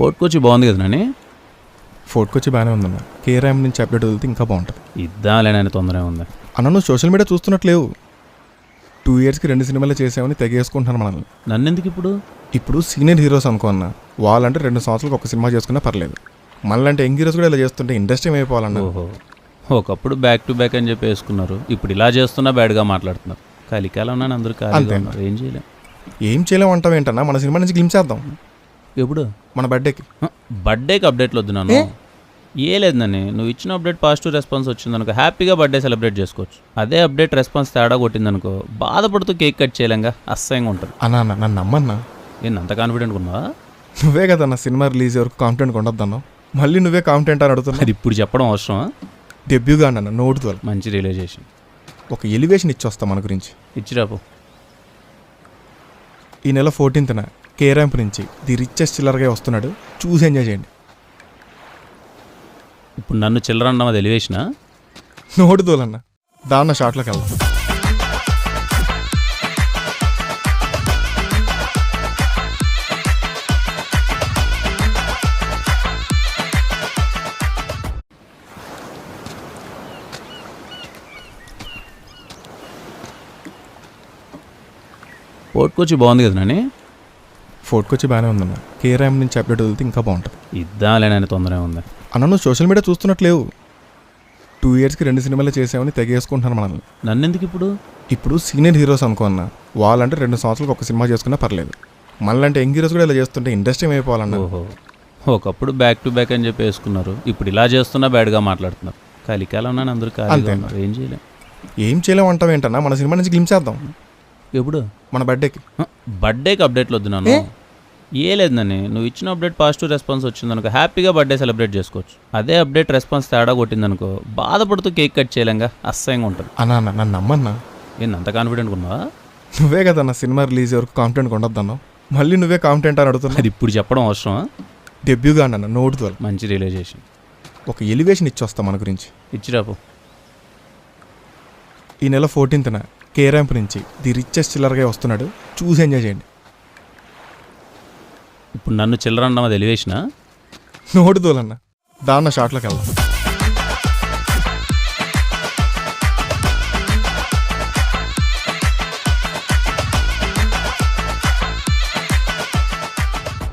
Fort కొచ్చి బాగుంది కదా నాని. ఫోర్ట్కి వచ్చి బాగానే ఉందన్న. కేరామ్ నుంచి అప్డేట్ వదిలితే ఇంకా బాగుంటుంది. ఇద్దాలేనని తొందర ఉంది. అన్న నువ్వు సోషల్ మీడియా చూస్తున్నట్లేవు. 2 yearsకి 2 సినిమాలు చేసామని తెగేసుకుంటున్నాను మనల్ని. నన్ను ఎందుకు ఇప్పుడు సీనియర్ హీరోస్ అనుకో అన్న, వాళ్ళంటే 2 సంవత్సరాలకు ఒక సినిమా చేసుకున్నా పర్లేదు. మళ్ళంటే యంగ్ హీరోస్ కూడా ఇలా చేస్తుంటే ఇండస్ట్రీ ఏమైపోవాలన్న. ఓహో, ఒకప్పుడు బ్యాక్ టు బ్యాక్ అని చెప్పి వేసుకున్నారు, ఇప్పుడు ఇలా చేస్తున్నా బ్యాడ్గా మాట్లాడుతున్నారు. కలికాలం ఉన్నాను, అందరూ ఖాళీగా ఉన్నారు, ఏం చేయలేం. ఏం చేయలేము అంటావు ఏంటన్నా? మన సినిమా నుంచి గ్లిమ్స్ చేద్దాం. ఎప్పుడు? మన బర్త్డేకి. బర్త్డేకి అప్డేట్లు వద్దు నన్ను. ఏ లేదు నన్ను, నువ్వు ఇచ్చిన అప్డేట్ పాజిటివ్ రెస్పాన్స్ వచ్చిందనుకో హ్యాపీగా బర్త్డే సెలబ్రేట్ చేసుకోవచ్చు. అదే అప్డేట్ రెస్పాన్స్ తేడా కొట్టిందనుకో బాధపడుతూ కేక్ కట్ చేయలేంగా, అసహ్యంగా ఉంటుంది. అన్న నన్ను నమ్మన్నా. నేను అంత కాన్ఫిడెంట్ ఉన్నావా? నువ్వే కదన్న సినిమా రిలీజ్ వరకు కాన్ఫిడెంట్ ఉండొద్దన్నావు, మళ్ళీ నువ్వే కాన్ఫిడెంట్ అని అడుగుతున్నావు. అది ఇప్పుడు చెప్పడం అవసరమా? డెబ్యూగా అన్న నోటుతో మంచి రియలైజేషన్. ఒక ఎలివేషన్ ఇచ్చొస్తా మన గురించి. ఇచ్చిరాపు. ఈ నెల 14th కేరాంప్ నుంచి ది రిచెస్ట్ చిల్లర్గా వస్తున్నాడు, చూసి ఎంజాయ్ చేయండి. ఇప్పుడు నన్ను చిల్లర అన్నాం, అది ఎలివేషనా? నోటుతోలన్న దాన్న షాట్లోకి వెళ్దాం. ఫోర్ట్ కొచ్చి బాగుంది కదా నాని. ఫోర్ట్కి వచ్చి బాగానే ఉందన్న. కేరామ్ నుంచి అప్డేట్ వదిలితే ఇంకా బాగుంటుంది. ఇద్దాలేనని తొందర ఉంది. అన్న నువ్వు సోషల్ మీడియా చూస్తున్నట్లేవు. 2 yearsకి 2 సినిమాలు చేసామని తెగేసుకుంటున్నాను మనల్ని. నన్ను ఎందుకు ఇప్పుడు సీనియర్ హీరోస్ అనుకో అన్న, వాళ్ళంటే 2 సంవత్సరాలకు ఒక సినిమా చేసుకున్నా పర్లేదు. మళ్ళంటే యంగ్ హీరోస్ కూడా ఇలా చేస్తుంటే ఇండస్ట్రీ ఏమైపోవాలన్న. ఓహో, ఒకప్పుడు బ్యాక్ టు బ్యాక్ అని చెప్పి వేసుకున్నారు, ఇప్పుడు ఇలా చేస్తున్నా బ్యాడ్గా మాట్లాడుతున్నారు. కలికాలం ఉన్నాను, అందరూ ఖాళీగా ఉన్నారు, ఏం చేయలేం. ఏం చేయలేము అంటావు ఏంటన్నా? మన సినిమా నుంచి గ్లిమ్స్ చేద్దాం. ఎప్పుడు? మన బర్త్డేకి. బర్త్డేకి అప్డేట్లు వద్దు నన్ను. ఏ లేదు నన్ను, నువ్వు ఇచ్చిన అప్డేట్ పాజిటివ్ రెస్పాన్స్ వచ్చిందనుకో హ్యాపీగా బర్త్డే సెలబ్రేట్ చేసుకోవచ్చు. అదే అప్డేట్ రెస్పాన్స్ తేడా కొట్టిందనుకో బాధపడుతూ కేక్ కట్ చేయలేంగా, అసహ్యంగా ఉంటుంది. అన్న నన్ను నమ్మన్నా. నేను అంత కాన్ఫిడెంట్ ఉన్నావా? నువ్వే కదన్న సినిమా రిలీజ్ వరకు కాన్ఫిడెంట్ ఉండొద్దన్నావు, మళ్ళీ నువ్వే కాన్ఫిడెంట్ అని అడుగుతున్నావు. అది ఇప్పుడు చెప్పడం అవసరమా? డెబ్యూగా అన్న నోటుతో మంచి రియలైజేషన్. ఒక ఎలివేషన్ ఇచ్చొస్తా మన గురించి. ఇచ్చిరాపు. ఈ నెల 14th కేరాంప్ నుంచి ది రిచెస్ట్ చిల్లర్గా వస్తున్నాడు, చూసి ఎంజాయ్ చేయండి. ఇప్పుడు నన్ను చిల్లర అన్నాం, అది ఎలివేషనా? నోటుతోలన్న దాన్న షాట్లోకి వెళ్దాం.